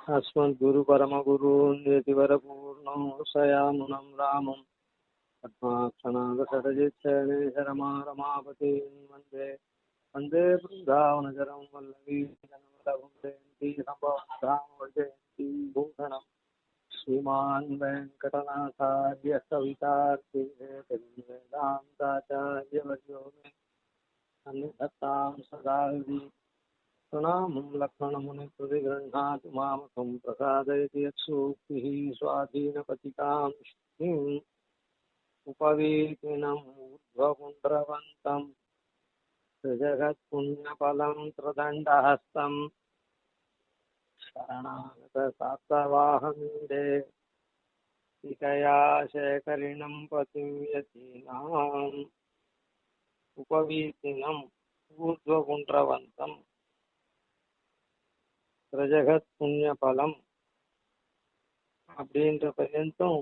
अस्मद्गुरुपरमगुरून् यतिवरपूर्णं शयामुनं रामं पद्माक्षणादशरजित्शरणेशरमारमापतीन् वन्दे वन्दे बृन्दावनचरं वल्लवीजयन्ती भूषणं श्रीमान् वेङ्कटनाथार्य कवितार्थिवेदान्ताचार्यवर्यो मे सन्निधत्तां सदा हृदि प्रणामं लक्ष्मणमुनिकृतिगृह्णातु मामकं प्रसादयति यत्सूक्तिः स्वाधीनपतिकां श्रीम् उपवीतिनम् ऊर्ध्वपुण्ड्रवन्तं त्रिजगत्पुण्यफलं त्रिदण्डहस्तं शरणागतसात्तवाहमीडे इकया शेखरिणं पतिं यतीनाम् उपवीतिनम् ऊर्ध्वपुण्ड्रवन्तं பிரஜகத் புண்ணிய பலம் அப்படின்ற பர்யந்தம்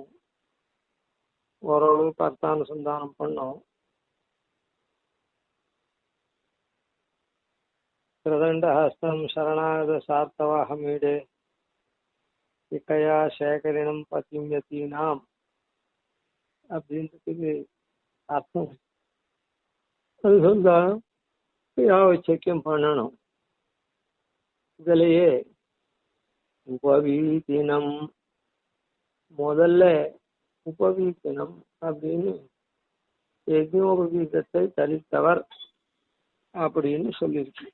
ஓரளவுக்கு அர்த்தானுசந்தானம் பண்ணோம். பிரதண்ட ஹஸ்தம் சரணாகத சார்த்தவாகமீடே இக்கையா சேகரினம் பதிம்யத்தீனாம் அப்படின்றதுக்கு அர்த்தம் அனுசந்தானம் யாவச்சக்கியம் பண்ணணும். இதிலேயே உபவீதினம் முதல்ல உபவீதினம் அப்படின்னு யஜ்ஞோபவீதத்தை தரித்தவர் அப்படின்னு சொல்லியிருக்கு.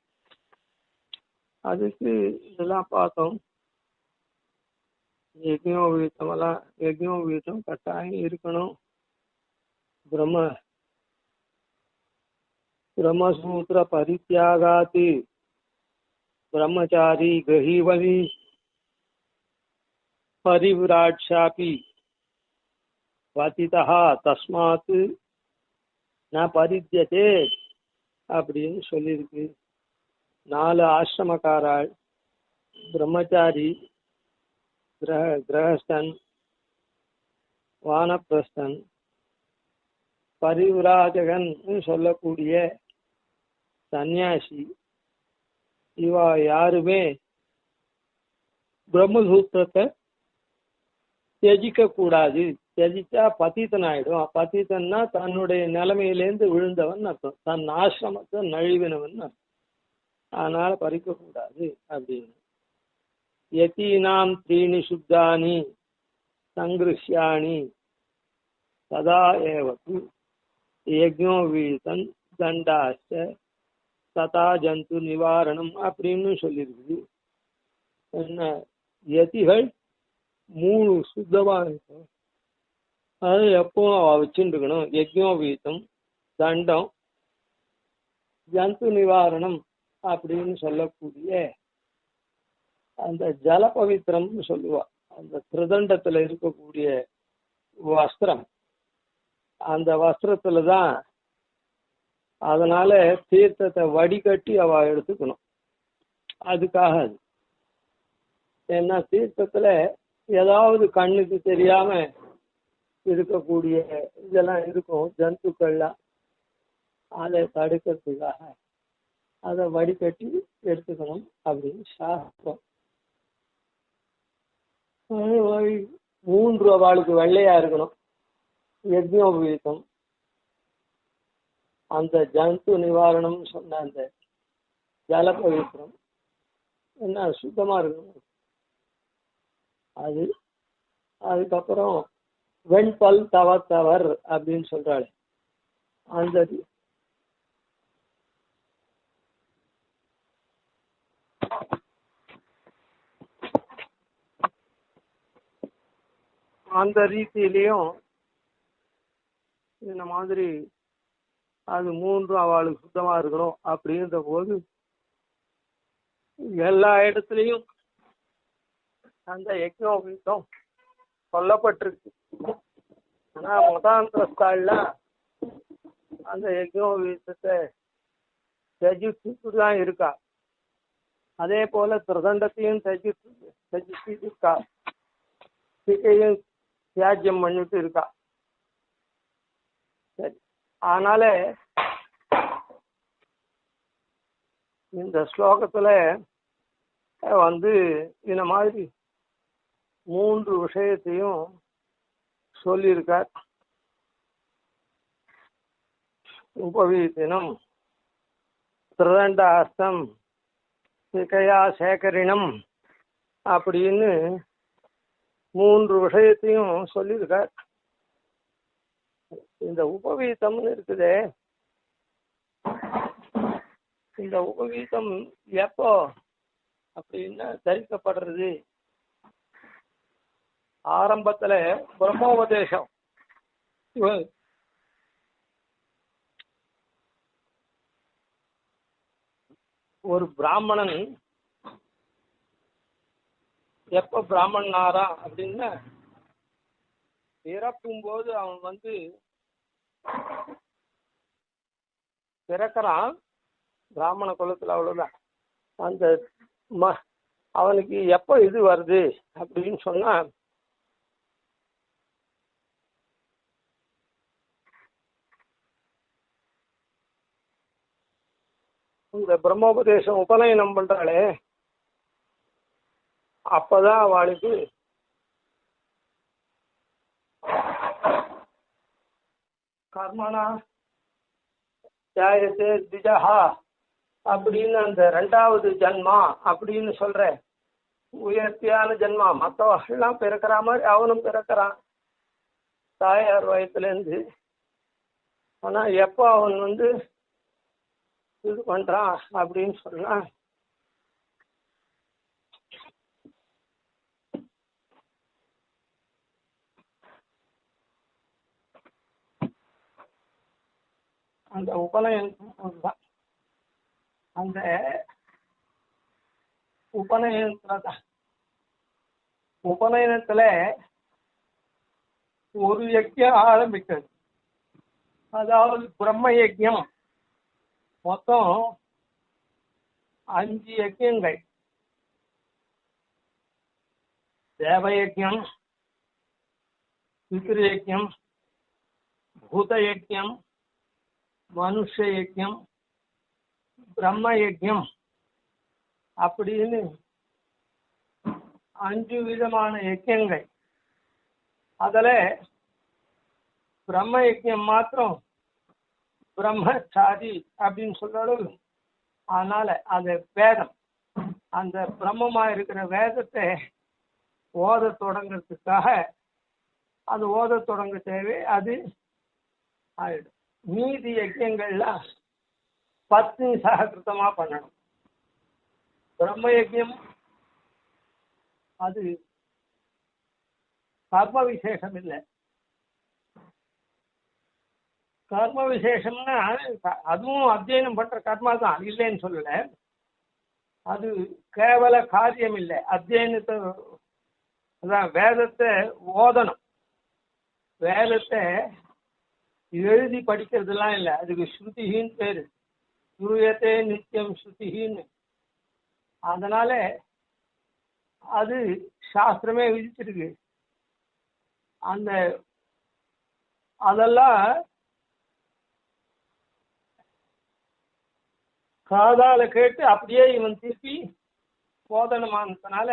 அதுக்கு இதெல்லாம் பார்த்தோம். யஜ்ஞோபவீதம் கட்டாயம் இருக்கணும். பிரம்மசூத்திர பரித்தியாகாதி ब्रह्मचारी गृहीवली परिव्राट्शापि वातितः तस्मात् न परिद्यते அப்படின்னு சொல்லியிருக்கு. 4 ஆசிரமக்காராள், பிரம்மச்சாரி, கிரகஸ்தன், வானப்பிரஸ்தன், பரிவிராஜகன் சொல்லக்கூடிய சந்நியாசி, இவா யாருமே பிரம்மசூத்திரத்தை தியஜிக்க கூடாது. தியஜிச்சா பதீத்தனாயிடும். பதீத்தன்னா தன்னுடைய நிலைமையிலேருந்து விழுந்தவன் அர்த்தம், தன் ஆசிரமத்தை நழுவினவன் அர்த்தம். அதனால பறிக்க கூடாது அப்படின்னு. யதீனாம் த்ரீணி சுத்தானி சங்கிருஷ்யாணி சதா ஏவது யஜ்ஞோவீதம் தண்டாச்ச ததா ஜந்து நிவாரணம் அப்படின்னு சொல்லியிருக்குது. என்ன யதிகள் 3 சுத்தமா இருக்கும். அது எப்பவும் அவ வச்சுருக்கணும். யஜ்ஞோபவீதம், தண்டம், ஜந்து நிவாரணம் அப்படின்னு சொல்லக்கூடிய அந்த ஜல பவித்திரம்னு சொல்லுவா. அந்த திருதண்டத்துல இருக்கக்கூடிய வஸ்திரம், அந்த வஸ்திரத்துலதான். அதனால தீர்த்தத்தை வடிகட்டி அவ எடுத்துக்கணும். அதுக்காக அது ஏன்னா தீர்த்தத்துல ஏதாவது கண்ணுக்கு தெரியாம இருக்கக்கூடிய இதெல்லாம் இருக்கும், ஜந்துக்கள்லாம். அதை தடுக்கிறதுக்காக அதை வடிகட்டி எடுத்துக்கணும் அப்படின்னு சாஸ்திரம். 3 அவளுக்கு வெள்ளையா இருக்கணும் யஜ்ஞோபவீதம். அந்த ஜந்து நிவாரணம் சொன்ன அந்த ஜல பவித்திரம் என்ன சுத்தமா இருக்கணும். அதுக்கப்புறம் வெண்பல் தவத்தவர் அப்படின்னு சொல்றாள். அந்த ரீதியிலையும் இந்த மாதிரி அது 3 அவளுக்கு சுத்தமா இருக்கணும். அப்படின்ற போது எல்லா இடத்துலையும் அந்த யஜ்ஞோபவீதம் சொல்லப்பட்டிருக்கு. ஆனா மதாந்திரஸ்தாள்லாம் அந்த யஜ்ஞோபவீதத்தை தஜிச்சுதான் இருக்கா. அதே போல திருதண்டத்தையும் தஜிச்சு இருக்கா. சிக்கையும் தியாஜ்யம் பண்ணிட்டு இருக்கா. சரி, அதனால இந்த ஸ்லோகத்துல இந்த மாதிரி மூன்று விஷயத்தையும் சொல்லியிருக்கார். உபவீத்தினம், திரண்டாஸ்தம், சிகையா சேகரினம் அப்படின்னு மூன்று விஷயத்தையும் சொல்லியிருக்கார். இந்த உபவீதம்னு இருக்குதே, இந்த உபவீதம் எப்போ அப்படின்னா தரிக்கப்படுறது? ஆரம்பத்துல பிரம்மோபதேசம் ஒரு பிராமணன் எப்ப பிராமணன் ஆறான் அப்படின்னா, பிறக்கும் போது அவன் பிறக்கிறான் பிராமண குலத்துல, அவ்வளவுதான். அந்த அவனுக்கு எப்ப இது வருது அப்படின்னு சொன்னா, இந்த பிரம்மோபதேசம் உபநயனம் பண்றாளே, அப்பதான் அவளுக்கு கர்மனா ஜாயத்தே திஜஹா அப்படின்னு அந்த 2வது ஜன்மா அப்படின்னு சொல்ற உயர்த்தியான ஜன்மா. மற்றவர்கள்லாம் பிறக்கிற மாதிரி அவனும் பிறக்கிறான் தாயார் வயசுலேருந்து. ஆனா எப்போ அவன் இது பண்றான் அப்படின்னு சொன்னா, அந்த உபநயனம் தான். அந்த உபநயனத்துல ஒரு யஜ்யம் ஆரம்பிக்கிறது. அதாவது பிரம்ம யஜ்யம். மொத்தம் 5 யஜ்யங்கள். தேவயஜ்யம், பித்ருயஜ்யம், பூதயஜ்யம், மனுஷ யஜ்யம், பிரம்ம யஜ்யம் அப்படின்னு 5 விதமான யஜ்யங்கள். அதுல பிரம்ம யஜ்யம் மாத்திரம் பிரம்மச்சாரி அப்படின்னு சொல்றது. அதனால அது வேதம், அந்த பிரம்மமா இருக்கிற வேதத்தை ஓத தொடங்கிறதுக்காக அது ஓத தொடங்க தேவை. அது ஆயிடும். மீதி யஜ்யங்கள்லாம் பத்னி சககிருத்தமா பண்ணணும். பிரம்ம யஜ்யம் அது கர்ம விசேஷம் இல்லை. கர்ம விசேஷம்னா அதுவும் அத்தியனம் பண்ற கர்மா தான், இல்லைன்னு சொல்லல. அது கேவல காரியம் இல்லை. அத்தியனத்தை அதான் வேதத்தை ஓதணும். வேதத்தை எழுதி படிக்கிறதுலாம் இல்லை. அதுக்கு ஸ்ருதின்னு பேரு. சூரியத்தே நித்தியம் ஸ்ருதின்னு. அதனால அது சாஸ்திரமே விதிச்சிருக்கு. அதெல்லாம் காதால கேட்டு அப்படியே இவன் திருப்பி போதனமானதுனால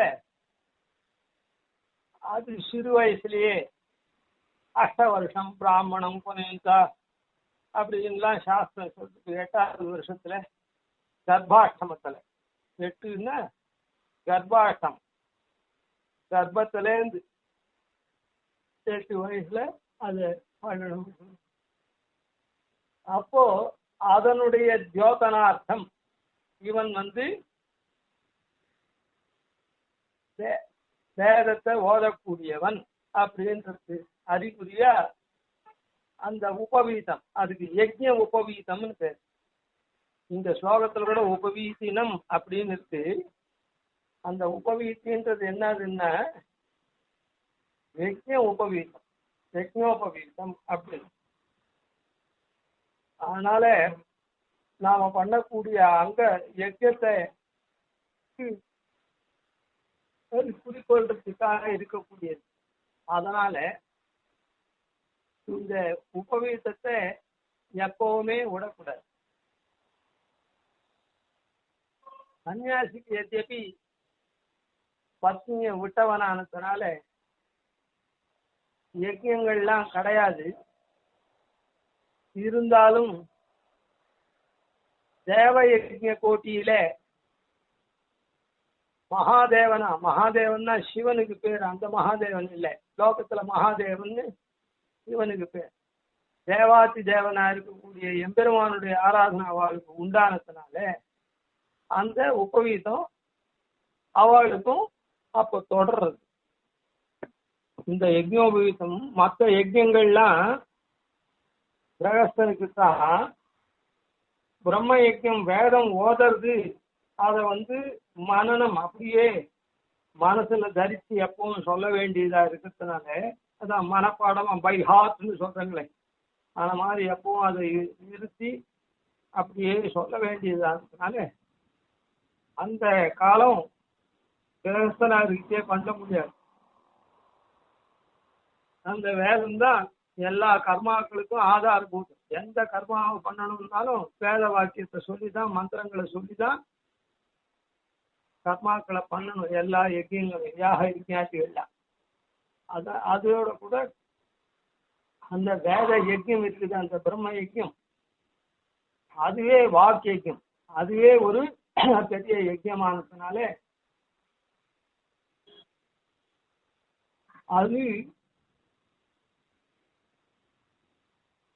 அது சிறு வயசுலயே 8 வருஷம் பிராமணம் புனேந்தா அப்படின்லாம் சாஸ்திரம் சொல்றது. 8வது வருஷத்துல கர்ப்பாஷ்டமத்துல, 8ன்னா கர்ப்பாஷ்டம், கர்ப்பத்திலேருந்து 8 வயசுல அதை பண்ணணும். அப்போ அதனுடைய தியோதனார்த்தம் இவன் வேதத்தை ஓதக்கூடியவன் அப்படின்றது அறிகுறியா அந்த உபவீதம். அதுக்கு யஜ்ய உபவீதம்னு பேர். இந்த ஸ்லோகத்துல கூட உபவீதினம் அப்படின்னு இருக்கு. அந்த உபவீதின்றது என்னதுன்னா யஜ்ய உபவீதம், யஜ்னோபவீதம் அப்படின்னு. அதனால நாம பண்ணக்கூடிய அங்க யஜ்யத்தை குறிக்கொள்றதுக்காக இருக்கக்கூடியது. அதனால இந்த உபவீதத்தை எப்பவுமே விடக்கூடாது. சன்னியாசிக்கு எத்தப்பி பத்னியை விட்டவனானதுனால யஜ்யங்கள்லாம் கிடையாது. இருந்தாலும் தேவ யஜ்ய கோட்டியில மகாதேவன் தான் சிவனுக்கு பேர். அந்த மகாதேவன் இல்லை, லோகத்துல மகாதேவன் சிவனுக்கு பேர். தேவாதி தேவனா இருக்கக்கூடிய எம்பெருமானுடைய ஆராதனை அவளுக்கு உண்டானதுனால அந்த உபவீதம் அவளுக்கும் அப்போ தொடர்றது. இந்த யஜ்யோபவீதம் மற்ற யஜ்யங்கள்லாம் கிரகஸ்தனுக்கு தான். பிரம்ம யஜ்யம் வேதம் ஓதுறது, அதை மனனம் அப்படியே மனசுல தரிச்சு எப்பவும் சொல்ல வேண்டியதா இருக்கிறதுனால, அதான் மனப்பாடம் பை ஹார்ட்னு சொல்றாங்களே, அந்த மாதிரி எப்பவும் அதை நிறுத்தி அப்படியே சொல்ல வேண்டியதா இருக்கிறதுனால அந்த காலம் கிரகஸ்தனா இருக்கே பண்ண முடியாது. அந்த வேதம்தான் எல்லா கர்மாக்களுக்கும் ஆதாரபூதம். எந்த கர்மாவை பண்ணணும்னாலும் வேத வாக்கியத்தை சொல்லிதான், மந்திரங்களை சொல்லிதான் கர்மாக்களை பண்ணணும். எல்லா யஜ்யங்களும் யாக யஜ்ஞாதிகள்லாம் அதோட கூட அந்த வேத யஜ்யம் இருக்குது, அந்த பிரம்ம யஜ்யம், அதுவே வாக் யஜ்யம், அதுவே ஒரு பெரிய யஜ்யமானதுனால அது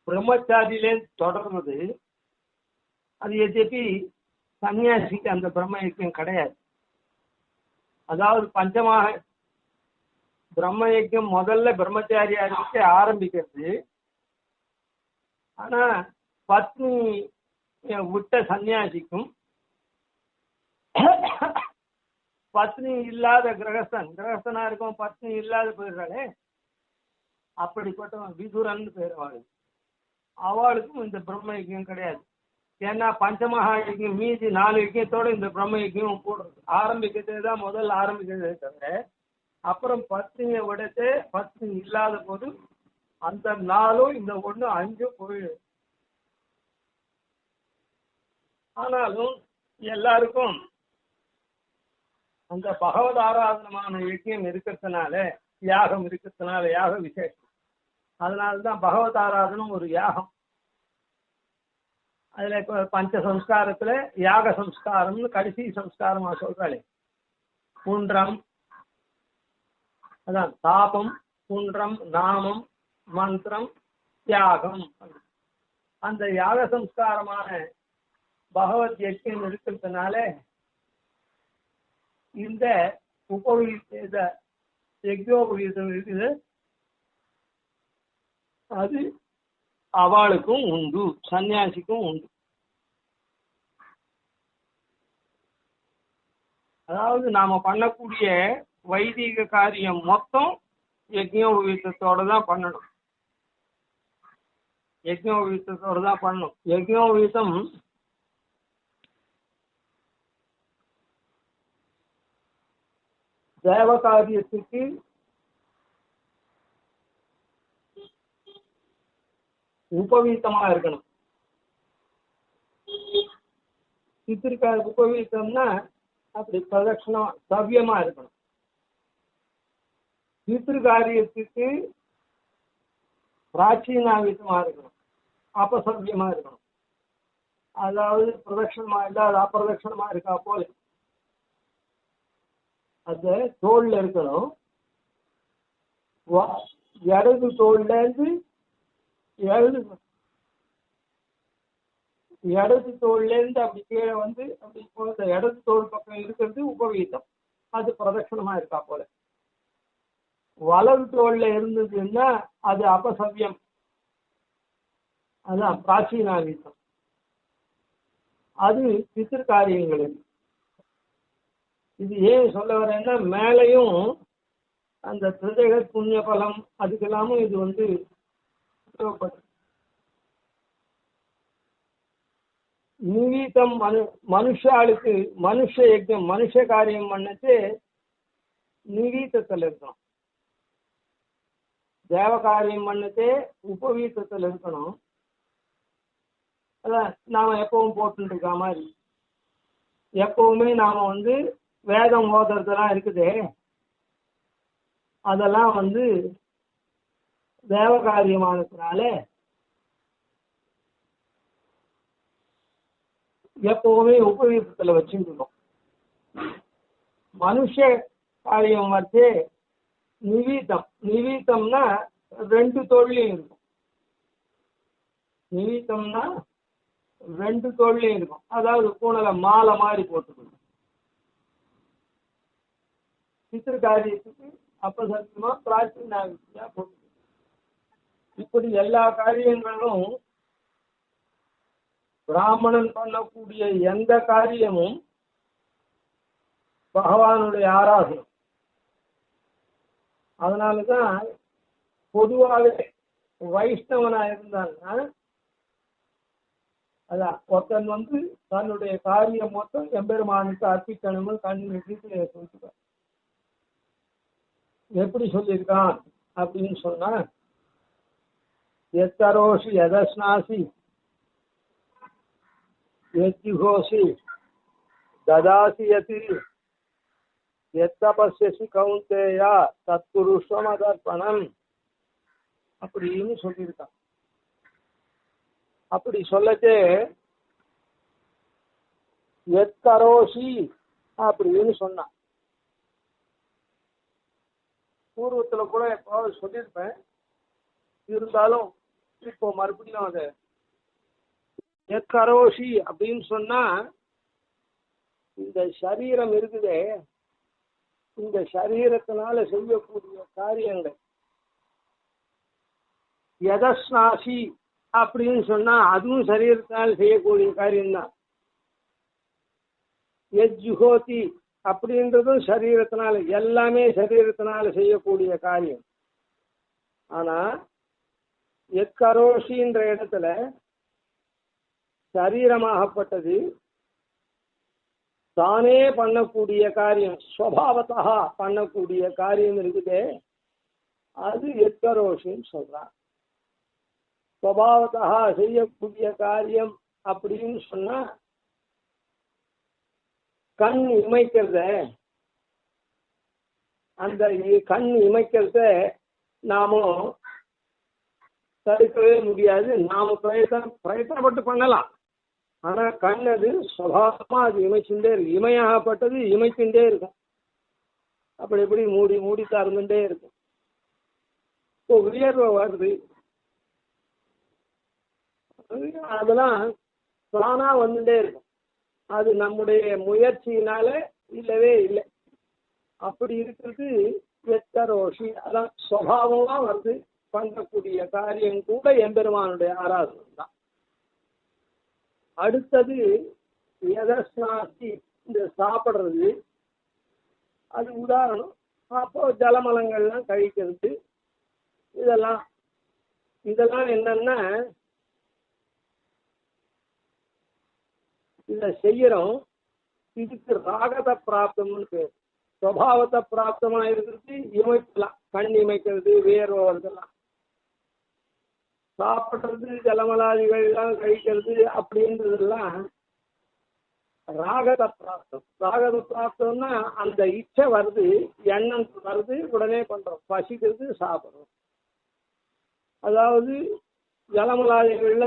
பிரம்மச்சாரியிலே தொடர்றது. அது எதிர்த்து சன்னியாசிக்கு அந்த பிரம்ம யஜ்யம் கிடையாது. அதாவது பஞ்சமாக பிரம்ம யஜ்யம் முதல்ல பிரம்மச்சாரியா இருக்க ஆரம்பிக்கிறது. ஆனா பத்னி விட்ட சன்னியாசிக்கும் பத்னி இல்லாத கிரகஸ்தனா இருக்கும், பத்னி இல்லாத போயிடுறாளே, அப்படிப்பட்டவன் விதுரன் பேர். அவளுக்கும் இந்த பிரம்ம யஜ்யம் கிடையாது. ஏன்னா பஞ்சமகா யஜ்யம் மீதி 4 யஜ்யத்தோட இந்த பிரம்ம யஜ்யம் போடுறது ஆரம்பிக்கிறதே தான் முதல்ல ஆரம்பிக்கிறதே தவிர, அப்புறம் பத்னியை விடத்து பத்னி இல்லாத போது அந்த 4ம் இந்த 1 5 போயிடு. ஆனாலும் எல்லாருக்கும் அந்த பகவத் ஆராதனமான யஜ்யம் இருக்கிறதுனால, யாகம் இருக்கிறதுனால, யாக விசேஷம், அதனால்தான் பகவத் ஆராதனம் ஒரு யாகம். அதுல இப்ப பஞ்ச சம்ஸ்காரத்துல யாக சம்ஸ்காரம்னு கடைசி சம்ஸ்காரமா சொல்றாளே, புன்றம், அதான் தாபம், புன்றம், நாமம், மந்திரம், தியாகம். அந்த யாக சம்ஸ்காரமான பகவத் யஜ்யம் இருக்கிறதுனால இந்த உபவீத யஜ்யோபவீதம் இருக்குது, அது அவளுக்கும் உண்டு, சன்னியாசிக்கும் உண்டு. அதாவது நாம பண்ணக்கூடிய வைதிக காரியம் மொத்தம் யஜ்யோபவீதத்தோட தான் பண்ணணும். யஜ்யோபவீதத்தோட தான் பண்ணணும். யஜ்யோபவீதம் தேவ காரியத்துக்கு உபவீதமா இருக்கணும். பித்திருக்கார உபவீதம்னா அப்படி பிரதட்சணமா சவ்யமா இருக்கணும். பித்திருக்காரியத்துக்கு பிராச்சீனாவிதமா இருக்கணும், அபசவ்யமா இருக்கணும். அதாவது பிரதட்சணமா இல்லாத அப்பிரதட்சணமா இருக்கா போல அந்த தோல்ல இருக்கணும். இடது தோல்ல இருந்து இடது தோல்ல இருந்து அப்படி கீழே அப்படி போல இடது தோல் பக்கம் இருக்கிறது உபவீதம், அது பிரதட்சணமா இருக்கா போல. வலது தோல்ல இருந்ததுன்னா அது அபசவ்யம், அதான் பிராச்சீனாவிதம். அது பித்திருக்காரியங்களுக்கு. இது ஏன் சொல்ல வரேன்னா, மேலையும் அந்த திருதக புண்ணிய பலம் அதுக்கெல்லாமும் இது உபயோகப்படும். நிவீதம் மனுஷாளுக்கு மனுஷ யஜ்யம் மனுஷ காரியம் பண்ணது நிவீதத்தில் இருக்கணும். தேவ காரியம் பண்ணது உபவீதத்தில் இருக்கணும். அதான் நாம எப்பவும் போட்டு இருக்க மாதிரி எப்பவுமே நாம வேதம் ஓதுறதெல்லாம் இருக்குது, அதெல்லாம் தேவ காரியமானதுனால எப்பவுமே உபயோகத்துல வச்சுருக்கோம். மனுஷ காரியம் வச்சு நிவீத்தம்னா 2 தோள்லையும் இருக்கும். நிவீத்தம்னா 2 தோள்லையும் இருக்கும். அதாவது பூனலை மாலை மாதிரி போட்டுக்கணும். சித்திர காரியத்துக்கு அப்பசத்தியமா பிராச்சீனா போட்டு, இப்படி எல்லா காரியங்களும் பிராமணன் பண்ணக்கூடிய எந்த காரியமும் பகவானுடைய ஆராதனை. அதனாலதான் பொதுவாகவே வைஷ்ணவனா இருந்தாங்கன்னா அதான் ஒருத்தன் தன்னுடைய காரியம் மொத்தம் எம்பெருமானுக்கு அர்ப்பிக்கணும்னு கண்ணு சொல்லிருக்கான். எப்படி சொல்லியிருக்கான் அப்படின்னு சொன்னா, எத்தரோஷி எதஸ்னாசி எத்திகோசி ததாசி யதி எத்தபஸ்யசி கௌந்தேயா தத்குருஷ்வமதர்ப்பணம் அப்படின்னு சொல்லியிருக்கான். அப்படி சொல்லச்சே எத்தரோஷி அப்படின்னு சொன்னான். பூர்வத்துல கூட எப்போ சொல்லியிருப்பேன், இருந்தாலும் இப்போ மறுபடியும் அதை எத்கரோஷி அப்படின்னு சொன்னா, இந்த சரீரம் இருக்குதே, இந்த சரீரத்தினால செய்யக்கூடிய காரியங்கள். யதஸ்நாசி அப்படின்னு சொன்னா அதுவும் சரீரத்தினால் செய்யக்கூடிய காரியம்தான். எஜ்ஜுகோதி அப்படின்றதும் சரீரத்தினால, எல்லாமே சரீரத்தினால செய்யக்கூடிய காரியம். ஆனா எத்கரோஷின்ற இடத்துல சரீரமாகப்பட்டது தானே பண்ணக்கூடிய காரியம், ஸ்வபாவத்தா பண்ணக்கூடிய காரியம் இருக்குதே, அது எத்கரோஷின்னு சொல்றான். ஸ்வபாவத்தா செய்யக்கூடிய காரியம் அப்படின்னு சொன்னா, கண் இமைக்கிறத, அந்த கண் இமைக்கிறத நாமும் தடுக்கவே முடியாது. நாம பிரயத்தனப்பட்டு பண்ணலாம். ஆனா கண் அது சுபாவமா அது இமைச்சுட்டே இருக்கு. இமையாகப்பட்டது இமைச்சுட்டே இருக்கும். அப்படி எப்படி மூடி மூடி திறந்துட்டே இருக்கும். இப்போ வியர்வை வருது, அதெல்லாம் தானா வந்துட்டே இருக்கும். அது நம்முடைய முயற்சியினால இல்லவே இல்லை. அப்படி இருக்கிறது எத்தரோஷி. அதான் சுபாவமா பண்ணக்கூடிய காரியம் கூட எம்பெருமானுடைய ஆராதனை தான். அடுத்தது எதஸ்நாசி, இந்த சாப்பிடுறது. அது உதாரணம். அப்போ ஜலமலங்கள்லாம் கழிக்கிறது. இதெல்லாம் என்னன்னா, இதை செய்யறோம். இதுக்கு ராகத பிராப்தம்னு பேர். சுபாவத்தை பிராப்தமா இருக்கிறது இமைக்கலாம், கண் இமைக்கிறது, வேர்வை வருதெல்லாம். சாப்பிட்றது, ஜலமலாதிகள் எல்லாம் கழிக்கிறது அப்படின்றதெல்லாம் ராகத பிராப்தம். ராகத பிராப்தம்னா அந்த இச்சை வருது, எண்ணம் வருது, உடனே பண்றோம். பசிக்கிறது, சாப்பிட்றோம். அதாவது ஜலமலாதிகள்ல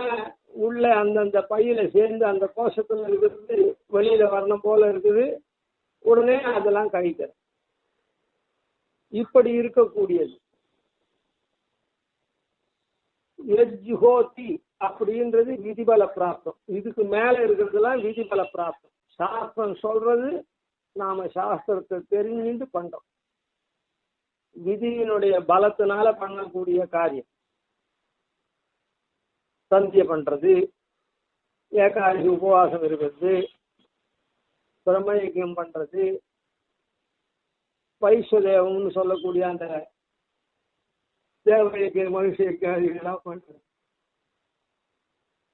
உள்ள அந்தந்த பையில சேர்ந்து அந்த கோஷத்துல இருக்கிறது வெளியில வரணும் போல இருக்குது, உடனே அதெல்லாம் கழிக்கிறது. இப்படி இருக்கக்கூடியது எஜ்ஜுகோதி அப்படின்றது விதிபல பிராப்தம். இதுக்கு மேல இருக்கிறதுலாம் விதிபல பிராப்தம். சாஸ்திரம் சொல்றது நாம சாஸ்திரத்தை தெரிஞ்சுட்டு பண்றோம். விதியினுடைய பலத்தினால பண்ணக்கூடிய காரியம். சந்திய பண்றது, ஏகாதசி உபவாசம் இருக்கிறது, பிரம்மயஜ்யம் பண்றது, வைஸ்வதேவம்னு சொல்லக்கூடிய அந்த தேவயஜ்ய மனுஷ யஜ்ஞாதிகள்லாம் பண்றது.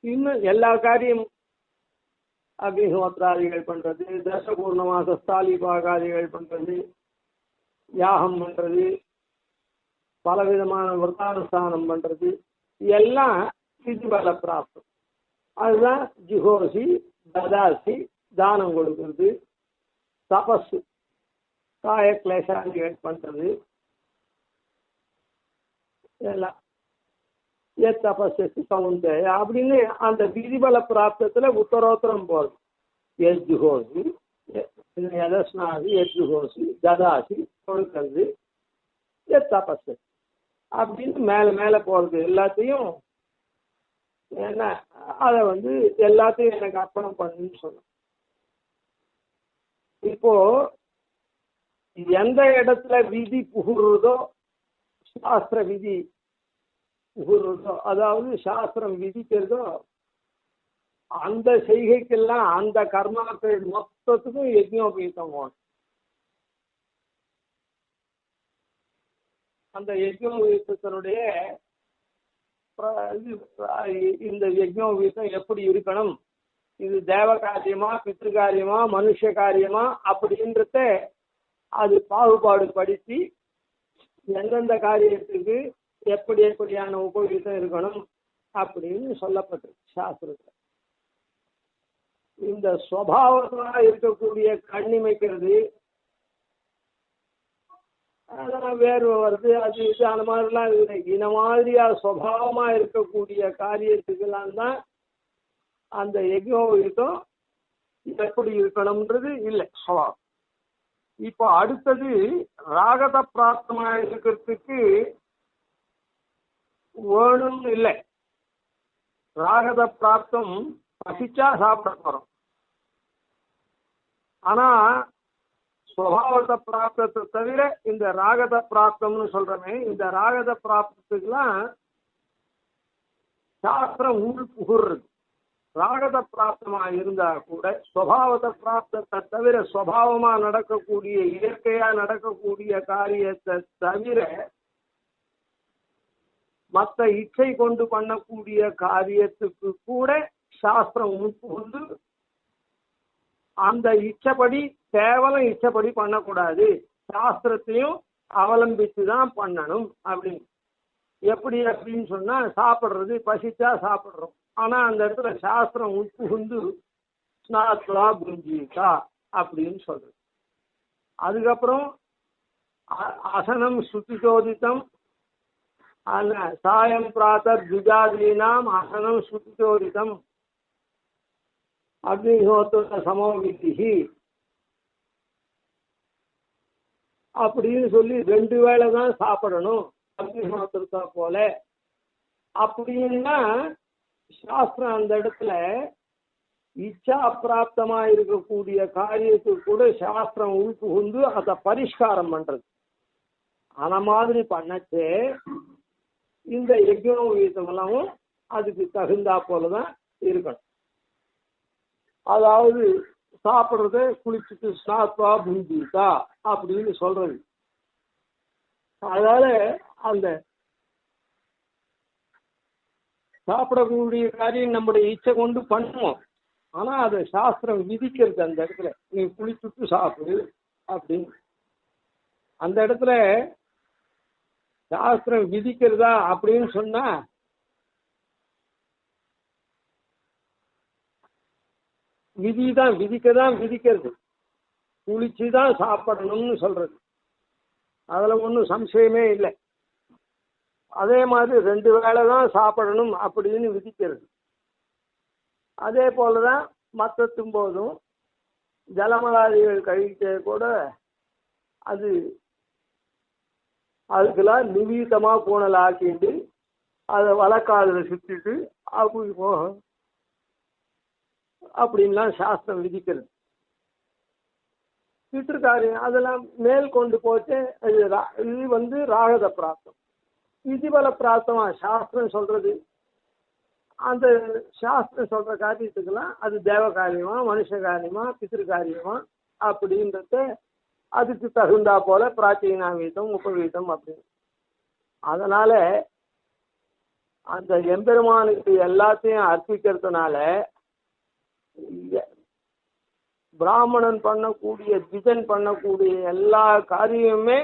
இன்னும் எல்லா காரியமும் அக்னிஹோத்ராதிகள் பண்றது, தசபூர்ணமாச ஸ்தாலிபாகாதிகள் பண்றது, யாகம் பண்றது, பலவிதமான விரதானுஷ்டானம் பண்றது, எல்லாம் விதிபல பிராப்தம். அதுதான் ஜுகோசி, ததாசி, தானம் கொடுக்கறது, தபஸ் காய கிளேசாதிகள் பண்றது எல்லாம் தபஸ்து சவுண்டு அப்படின்னு அந்த விதிபல பிராப்தத்துல உத்தரோத்தரம் போகுது. எஜ்ஜுகோசி எதஸ்னாசி எஜ்ஜுகோசி ததாசி கொடுக்கறது தபஸ் அப்படின்னு மேல மேல போறது எல்லாத்தையும் என்ன அதை எல்லாத்தையும் எனக்கு அர்ப்பணம் பண்ணுன்னு சொன்னேன். இப்போ எந்த இடத்துல விதி புகுறதோ சாஸ்திர விதி புகுறதோ அதாவது சாஸ்திரம் விதிக்கிறதோ அந்த செய்கைக்கெல்லாம் அந்த கர்மாக்கள் மொத்தத்துக்கும் யஜ்ஞோபவீதம் போகணும். அந்த யஜ்ஞோபவீதத்தினுடைய இந்த யஜ்ஞோபவீதம் எப்படி இருக்கணும், இது தேவ காரியமா பித்ருகாரியமா மனுஷ காரியமா அப்படின்றத அது பாகுபாடு படுத்தி எந்தெந்த காரியத்துக்கு எப்படி எப்படியான உபவீதம் இருக்கணும் அப்படின்னு சொல்லப்பட்டிருக்கு சாஸ்திரத்தில். இந்த சுவாவமா இருக்கக்கூடிய கண்ணிமைக்கிறது அதெல்லாம் வேர்வை வருது அது இது அந்த மாதிரிலாம் இல்லை. இந்த மாதிரியா சுவாவமா இருக்கக்கூடிய காரியத்துக்கெல்லாம் தான் அந்த யஜ்ஞோபவீதம் எப்படி இருக்கணும்ன்றது இல்லை சுவாவம். இப்போ அடுத்தது ராகத பிராப்தமாக இருக்கிறதுக்கு வேணும் இல்லை. ராகத பிராப்தம் பசிச்சா சாப்பிட போறோம். ஆனா சுவாவத பிராப்தத்தை தவிர இந்த ராகத பிராப்தம்னு சொல்றமே இந்த ராகத பிராப்தத்துக்கெல்லாம் சாஸ்திரம் உள் புகுறது. ராகத பிராப்தமா இருந்தா கூட சுவாவத பிராப்தத்தை தவிர சுவாவமா நடக்கக்கூடிய இயற்கையா நடக்கக்கூடிய காரியத்தை தவிர மற்ற இச்சை கொண்டு பண்ணக்கூடிய காரியத்துக்கு கூட சாஸ்திரம் உட்புகுந்து அந்த இச்சப்படி கேவலம் இச்சப்படி பண்ணக்கூடாது, சாஸ்திரத்தையும் அவலம்பித்து தான் பண்ணணும் அப்படின்னு. எப்படி அப்படின்னு சொன்னா சாப்பிட்றது பசிச்சா சாப்பிட்றோம். ஆனா அந்த இடத்துல சாஸ்திரம் உட்புகுந்து ஸ்நாத்வா புஞ்சிதா அப்படின்னு சொல்றது. அதுக்கப்புறம் அசனம் சுத்திச்சோதித்தம் சாயம் பிராத்தர் துஜாதீனாம் அசனம் சுத்திச்சோதித்தம் அக்னிஹோத்திர சமோவிதி அப்படின்னு சொல்லி 2 வேளை தான் சாப்பிடணும் அக்னிஹோத்திரத்தை போல அப்படின்னா சாஸ்திரம் அந்த இடத்துல இச்சா அப்பிராப்தமா இருக்கக்கூடிய காரியத்துக்கு கூட சாஸ்திரம் உள்புகுந்து அதை பரிஷ்காரம் பண்றது. அந்த மாதிரி பண்ணச்சே இந்த யஜ்ஞோபவீதமெல்லாம் அதுக்கு தகுந்தா போலதான் இருக்கணும். அதாவது சாப்பிட்றத குளிச்சுட்டு ஸ்நாத்வா புஞ்சிதா அப்படின்னு சொல்றது. அதனால அந்த சாப்பிடக்கூடிய காரியம் நம்முடைய இச்சை கொண்டு பண்ணுவோம். ஆனா அதை சாஸ்திரம் விதிக்கிறது அந்த இடத்துல நீ குளிச்சுட்டு சாப்பிடு அப்படின்னு. அந்த இடத்துல சாஸ்திரம் விதிக்கிறதா அப்படின்னு சொன்னா விதிதான் விதிக்கதான் விதிக்கிறது. குளிச்சுதான் சாப்பிடணும்னு சொல்றது. அதுல ஒன்றும் சம்சயமே இல்லை. அதே மாதிரி 2 வேளை தான் சாப்பிடணும் அப்படின்னு விதிக்கிறது. அதே போலதான் மற்றத்தும் போதும் ஜலமலாதிகள் கழிக்க கூட அது அதுக்கெல்லாம் நிவீதமா பூனல் ஆக்கிட்டு அதை வழக்காதுல சுத்திட்டு அப்படி போகும் அப்படின்லாம் சாஸ்திரம் விதிக்கிறது. பித்ருக்காரியம் அதெல்லாம் மேல் கொண்டு போச்சு. இது ராகத பிராப்தம். விதிபல பிராப்தமா சாஸ்திரம் சொல்றது. அந்த சாஸ்திரம் சொல்ற காரியத்துக்கெல்லாம் அது தேவ காரியமா மனுஷ காரியமா பித்ருக்காரியமா அப்படின்றத அதுக்கு தகுந்தா போல பிராச்சீனாவீதம் உபவீதம் அப்படின்னு. அதனால அந்த எம்பெருமானுக்கு எல்லாத்தையும் அர்ப்பிக்கிறதுனால பிராமணன் பண்ணக்கூடிய திஜன் பண்ணக்கூடிய எல்லா காரியமுமே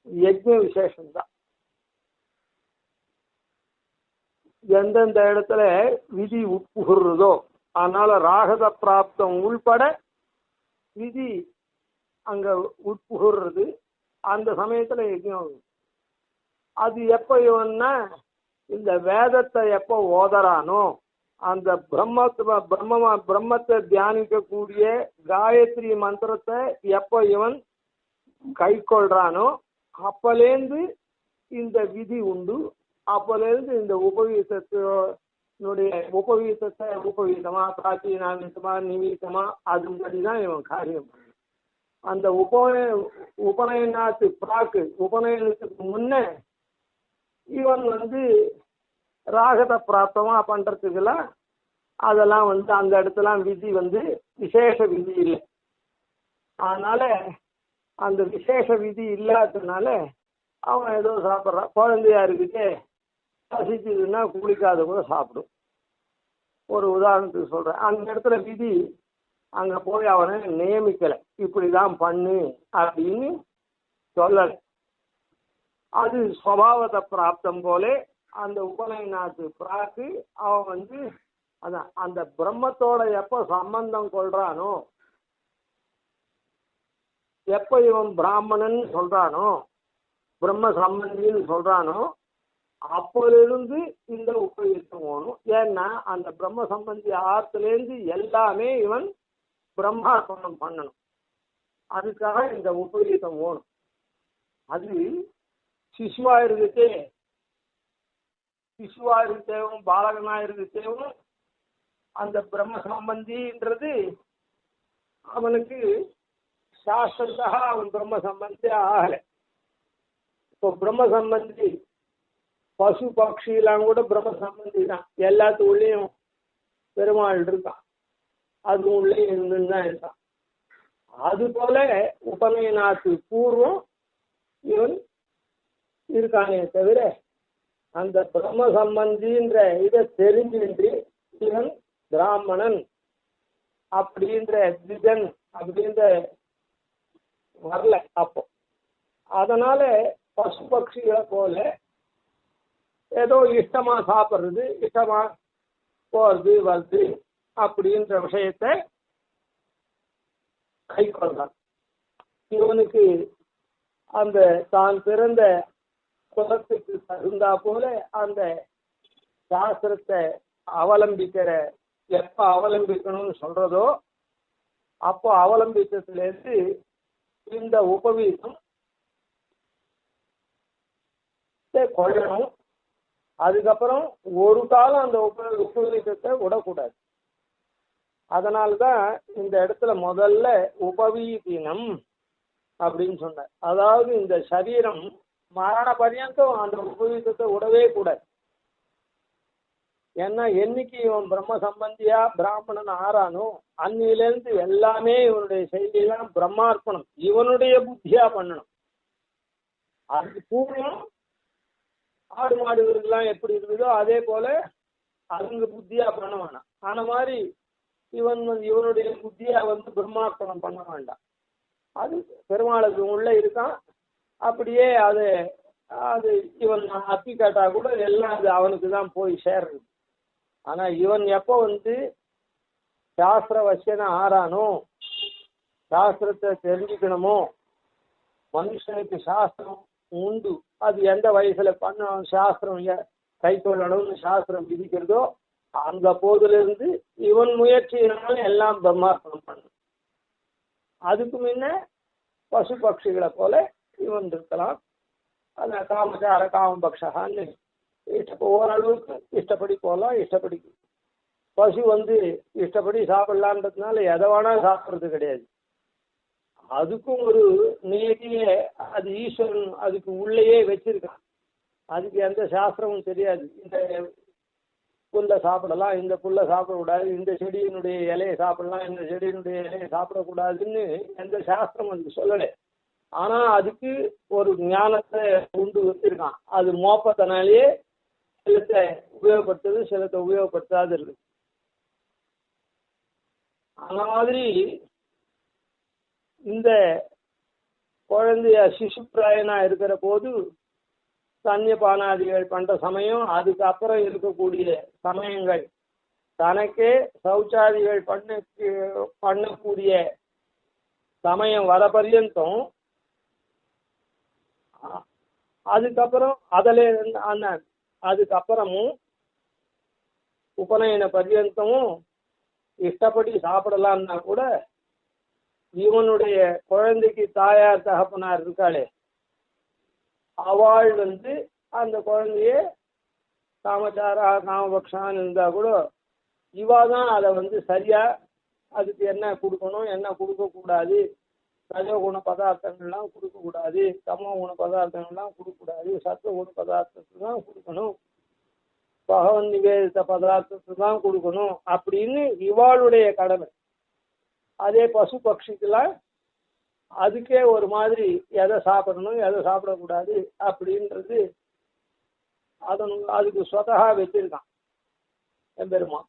யஜ்ஞ விசேஷம்தான். எந்தெந்த இடத்துல விதி உட்புகுறதோ அதனால ராகத பிராப்தம் உள்பட விதி அங்க உட்புகுறது. அந்த சமயத்துல யஜ்யம் அது எப்ப இவன்னா இந்த வேதத்தை எப்ப ஓதறானோ, அந்த பிரம்மத்தை தியானிக்கக்கூடிய காயத்ரி மந்திரத்தை எப்ப இவன் கை கொள்றானோ அப்பலேந்து இந்த விதி உண்டு. அப்பலேருந்து இந்த உபவீதமா பிராச்சீனாமித்தமா நிமித்தமா அதுபடிதான் இவன் காரியம் பண்ணணும். அந்த உபநயனாத்து பிராக்கு உபநயனத்துக்கு முன்ன இவன் ராகத்தை பிராப்தமா பண்றதுக்கெல்லாம் அதெல்லாம் அந்த இடத்துல விதி விசேஷ விதி இல்லை. அதனால அந்த விசேஷ விதி இல்லாததுனால அவன் ஏதோ சாப்பிட்றான். குழந்தையா இருக்குது, பசிச்சதுன்னா குளிக்காத கூட சாப்பிடும். ஒரு உதாரணத்துக்கு சொல்றேன். அந்த இடத்துல விதி அங்க போய் அவனை நியமிக்கலை, இப்படிதான் பண்ணு அப்படின்னு சொல்லலை. அது சுவாவத பிராப்தம் போல அந்த உபநயனாத்து பிராக்கு அவன் அதான் அந்த பிரம்மத்தோட எப்ப சம்பந்தம் கொள்றானோ, எப்ப இவன் பிராமணன் சொல்றானோ, பிரம்ம சம்பந்தின்னு சொல்றானோ, அப்போலிருந்து இந்த உபயோகம் வேணும். ஏன்னா அந்த பிரம்ம சம்பந்தி ஆத்திலேருந்து எல்லாமே இவன் பிரம்மார்ப்பணம் பண்ணணும். அதுக்காக இந்த உபயோகம் வேணும். அது சிசுவா இருக்கேவும் பாலகனா இருக்கேவும் அந்த பிரம்ம சம்பந்தின்றது அவனுக்கு சாஸ்திரத்தாக அவன் பிரம்ம சம்பந்தி ஆகலை. இப்போ பிரம்ம சம்பந்தி பசு பக்ஷிலாம் கூட பிரம்ம சம்பந்தி தான். எல்லாத்து உள்ளேயும் பெருமாள் இருக்கான், அது உள்ளே இருந்துதான் இருக்கான். அது போல உபநயனாத்து பூர்வம் இவன் இருக்கானே தவிர அந்த பிரம்ம சம்பந்தின்ற இதை தெரிஞ்சின்றி இவன் பிராமணன் அப்படின்ற திஜன் அப்படின்ற வரல அப்போ. அதனால பசு பட்சிகளை போல ஏதோ இஷ்டமா சாப்பிட்றது, இஷ்டமா போறது வருது அப்படின்ற விஷயத்தை கை கொள்றான். இவனுக்கு அந்த தான் பிறந்த குலத்துக்கு தகுந்தா போல அந்த சாஸ்திரத்தை அவலம்பிக்கிற எப்ப அவலம்பிக்கணும்னு சொல்றதோ அப்போ அவலம்பித்ததுலேருந்து இந்த உபவீதம் கொள்ளணும். அதுக்கப்புறம் ஒரு காலம் அந்த உபவீதத்தை விடக்கூடாது. அதனால்தான் இந்த இடத்துல முதல்ல உபவீதினம் அப்படின்னு சொன்னார். அதாவது இந்த சரீரம் மரண பர்யந்தம் அந்த உபவீதத்தை விடவே கூடாது. ஏன்னா என்னைக்கு இவன் பிரம்ம சம்பந்தியா பிராமணன் ஆறானோ அன்னிலேருந்து எல்லாமே இவனுடைய செய்தியெல்லாம் பிரம்மார்ப்பணம், இவனுடைய புத்தியா பண்ணணும். அதுக்கு பூர்வம் ஆடு மாடுகளுக்கெல்லாம் எப்படி இருக்குதோ அதே போல அதுங்க புத்தியா பண்ண வேணாம். ஆன மாதிரி இவனுடைய புத்தியா பிரம்மார்ப்பணம் பண்ண வேண்டாம். அது பெருமாளுக்கு உள்ள இருக்கான். அப்படியே அது இவன் அப்பி கேட்டா கூட எல்லாம் அது அவனுக்கு தான் போய் சேர்றது. ஆனா இவன் எப்போ சாஸ்திர வசியனை ஆறானோ, சாஸ்திரத்தை தெரிஞ்சுக்கணுமோ, மனுஷனுக்கு சாஸ்திரம் உண்டு, அது எந்த வயசுல பண்ணணும், சாஸ்திரம் கை கொள்ளணும்னு சாஸ்திரம் விதிக்கிறதோ அந்த போதிலிருந்து இவன் முயற்சியினால எல்லாம் பிரம்மார்ப்பணம் பண்ணணும். அதுக்கு முன்ன பசு பட்சிகளை போல இவன் இருக்கலாம். அந்த காமச்சார காமபக்ஷான்னு ஓரளவுக்கு இஷ்டப்படி போகலாம். இஷ்டப்படி பசு இஷ்டப்படி சாப்பிடலான்றதுனால எதை வேணா சாப்பிட்றது கிடையாது. அதுக்கும் ஒரு நியதியே அது ஈஸ்வரன் அதுக்கு உள்ளேயே வச்சிருக்கான். அதுக்கு எந்த சாஸ்திரமும் தெரியாது. இந்த புல்லை சாப்பிடலாம், இந்த புல்லை சாப்பிடக்கூடாது, இந்த செடியினுடைய இலையை சாப்பிடலாம், இந்த செடியினுடைய இலையை சாப்பிடக்கூடாதுன்னு எந்த சாஸ்திரம் அதுக்கு சொல்லலை. ஆனா அதுக்கு ஒரு ஞானத்தை உண்டு வச்சிருக்கான். அது மோப்பத்தினாலேயே சிலத்தை உபயோகப்படுத்துறது, சிலத்தை உபயோகப்படுத்தாது இருக்கு. அந்த மாதிரி இந்த குழந்தைய சிசுப்பிராயனா இருக்கிற போது சன்னியபானாதிகள் பண்ற சமயம், அதுக்கப்புறம் இருக்கக்கூடிய சமயங்கள் தனக்கே சௌச்சாதிகள் பண்ணக்கூடிய சமயம் வர பர்யந்தம் அதுக்கப்புறம் அதுக்கப்புறமும் உபநயன பர்யந்தமும் இஷ்டப்படி சாப்பிடலாம்னா கூட இவனுடைய குழந்தைக்கு தாயார் தகப்பனார் இருக்காளே அவள் அந்த குழந்தைய காமச்சாரா காமபக்ஷான்னு இருந்தா கூட இவா தான் அதை சரியா அதுக்கு என்ன கொடுக்கணும் என்ன கொடுக்கக்கூடாது, ரஜோ குண பதார்த்தங்கள்லாம் கொடுக்கக்கூடாது, தமோ குண பதார்த்தங்கள்லாம் கொடுக்கக்கூடாது, சத்துவ குண பதார்த்தத்தை தான் கொடுக்கணும், பகவன் நிவேதித்த பதார்த்தத்தை தான் கொடுக்கணும் அப்படின்னு இவாளுடைய கடமை. அதே பசு பட்சிக்கெல்லாம் அதுக்கே ஒரு மாதிரி எதை சாப்பிடணும் எதை சாப்பிடக்கூடாது அப்படின்றது அதுக்கு சொதகா வச்சிருக்கான் எம்பெருமான்.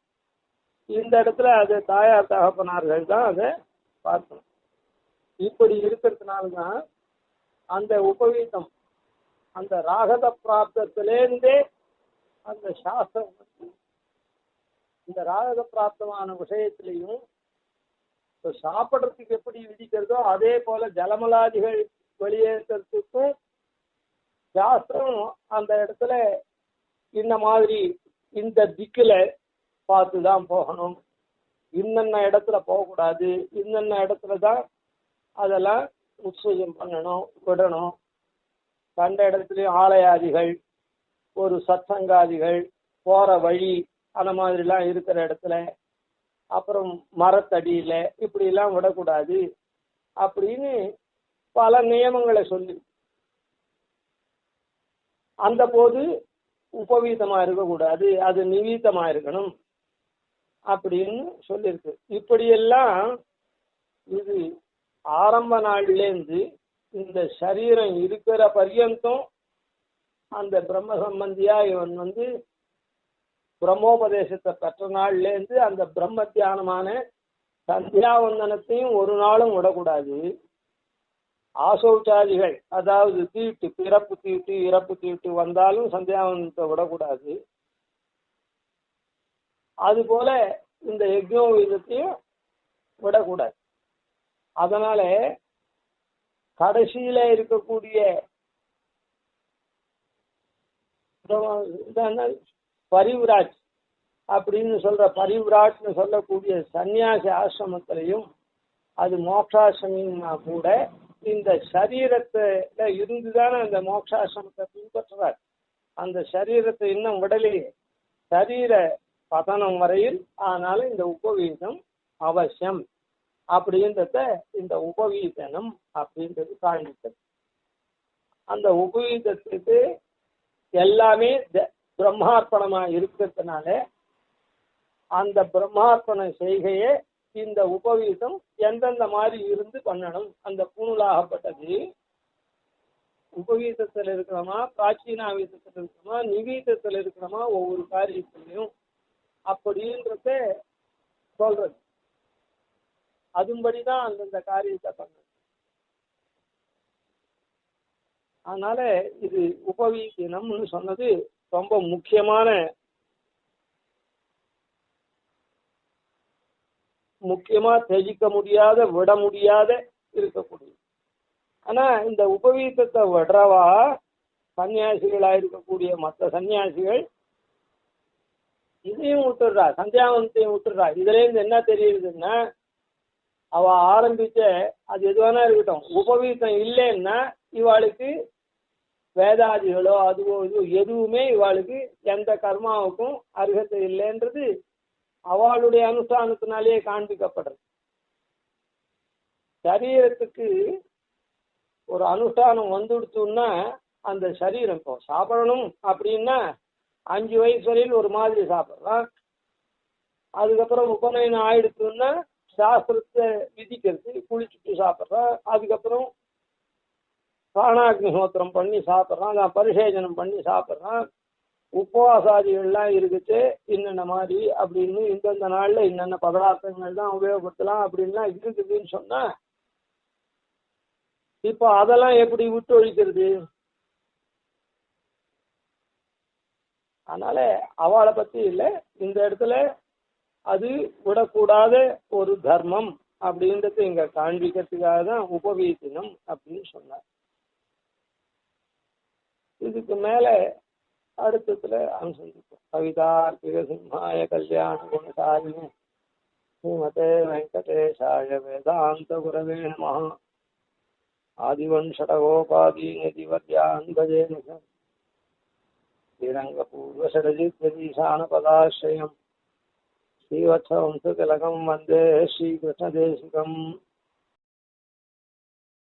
இந்த இடத்துல அது தாயார் தகப்பனார்கள் தான் அதை பார்க்கணும். இப்படி இருக்கிறதுனால்தான் அந்த உபவீதம் அந்த ராகத பிராப்தத்திலேருந்தே அந்த சாஸ்திரம் இந்த ராகத பிராப்தமான விஷயத்திலையும் சாப்பிட்றதுக்கு எப்படி விதிக்கிறதோ அதே போல ஜலமலாதிகள் வெளியேற்றத்துக்கும் சாஸ்திரம் அந்த இடத்துல இந்த மாதிரி இந்த திக்குல பார்த்துதான் போகணும், இன்னென்ன இடத்துல போகக்கூடாது, இன்னென்ன இடத்துல தான் அதெல்லாம் உற்சயம் பண்ணணும் விடணும், கண்ட இடத்துலையும் ஆலயாதிகள் ஒரு சத்சங்காதிகள் போற வழி அந்த மாதிரிலாம் இருக்கிற இடத்துல அப்புறம் மரத்தடியில இப்படிலாம் விடக்கூடாது அப்படின்னு பல நியமங்களை சொல்லி அந்த போது உபவீதமா இருக்கக்கூடாது, அது நிவீதமா இருக்கணும் அப்படின்னு சொல்லியிருக்கு. இப்படியெல்லாம் இது ஆரம்ப நாளிலேருந்து இந்த சரீரம் இருக்கிற பர்யந்தம் அந்த பிரம்ம சம்பந்தியா இவன் பிரம்மோபதேசத்தை பெற்ற நாள்லேருந்து அந்த பிரம்ம தியானமான சந்தியாவந்தனத்தையும் ஒரு நாளும் விடக்கூடாது. ஆசௌச்சாதிகள் அதாவது தீட்டு பிறப்பு தீட்டு இறப்பு தீட்டு வந்தாலும் சந்தியாவந்தனத்தை விடக்கூடாது. அதுபோல இந்த யஜ்ஞோபவீதத்தையும் விடக்கூடாது. அதனால கடைசியில இருக்கக்கூடிய பரிவிராஜ் அப்படின்னு சொல்ற பரிவிராட்னு சொல்லக்கூடிய சன்னியாசி ஆசிரமத்திலையும் அது மோட்சாசிரமின்னா கூட இந்த சரீரத்துல இருந்துதானே அந்த மோட்சாசிரமத்தை பின்பற்றுறார். அந்த சரீரத்தை இன்னும் விடலையே, சரீர பதனம் வரையில். ஆனால இந்த உபவீதம் அவசியம் அப்படின்றத இந்த உபவீதனம் அப்படின்றது காண்பித்தது. அந்த உபவீதத்துக்கு எல்லாமே பிரம்மார்ப்பணமா இருக்கிறதுனால அந்த பிரம்மார்ப்பண செய்கையை இந்த உபவீதம் எந்தெந்த மாதிரி இருந்து பண்ணணும். அந்த பூணூலாகப்பட்டது உபவீதத்தில் இருக்கணுமா, பிராச்சீனாவீதத்தில் இருக்கணுமா, நிவீதத்தில் இருக்கணுமா, ஒவ்வொரு காரியத்திலையும் அப்படின்றத சொல்றது. அதுபடிதான் அந்தந்த காரியத்தை பண்ணணும். அதனால இது உபவீதனம்னு சொன்னது ரொம்ப முக்கியமா தெஜிக்க முடியாத விட முடியாத இருக்கக்கூடிய. ஆனா இந்த உபவீதத்தை விடுறவா சன்னியாசிகளா இருக்கக்கூடிய மற்ற சன்னியாசிகள் இதையும் விட்டுடுறா, சந்தியாவந்தத்தையும் விட்டுடுறா. இதுல இருந்து என்ன தெரியுதுன்னா அவ ஆரம்பிச்ச அது எதுவானா இருக்கட்டும், உபவீதம் இல்லைன்னா இவாளுக்கு வேதாதிகளோ அதுவோ இதுவோ எதுவுமே இவாளுக்கு எந்த கர்மாவுக்கும் அருகத்தை இல்லைன்றது அவளுடைய அனுஷ்டானத்தினாலேயே காண்பிக்கப்படுறது. சரீரத்துக்கு ஒரு அனுஷ்டானம் வந்துடுச்சுன்னா அந்த சரீரம் இப்போ சாப்பிடணும் அப்படின்னா 5 வயசு வரையில் ஒரு மாதிரி சாப்பிட்றான். அதுக்கப்புறம் உபநயனம் ஆயிடுச்சுன்னா சாஸ்திரத்தை விதிக்கிறது, குளிச்சுட்டு சாப்பிட்றான். அதுக்கப்புறம் பிராணாக்னிஹோத்திரம் பண்ணி சாப்பிட்றான், பரிசேஜனம் பண்ணி சாப்பிட்றான். உபவாசாதிகள்லாம் இருக்குது இன்னென்ன மாதிரி அப்படின்னு இந்தந்த நாள்ல இன்னென்ன பதார்த்தங்கள் தான் உபயோகப்படுத்தலாம் அப்படின்லாம் இருக்குதுன்னு சொன்னா இப்போ அதெல்லாம் எப்படி விட்டு ஒழிக்கிறது? அதனால அவளை பத்தி இல்லை, இந்த இடத்துல அது விடக்கூடாத ஒரு தர்மம் அப்படின்றது இங்க காண்பிக்கிறதுக்காக தான் உபவீதினம் அப்படின்னு சொன்னார். இதுக்கு மேல அடுத்ததுல அனுசந்திப்போம். கவிதார்க்கிக சிம்ஹாய கல்யாண குணசாலினே ஸ்ரீமதே வெங்கடேஷாய வேதாந்த குரவே நமஹ. ஆதிவன்ஷடகோபாதீனதிவத்யான் பஜேன ஸ்ரீரங்கபூர்வஷடஜித்யதீசானபதாஸ்ரயம் ஸ்ரீவத்சவம்சதிலகம் வந்தே ஸ்ரீகிருஷ்ணதேசிகம்.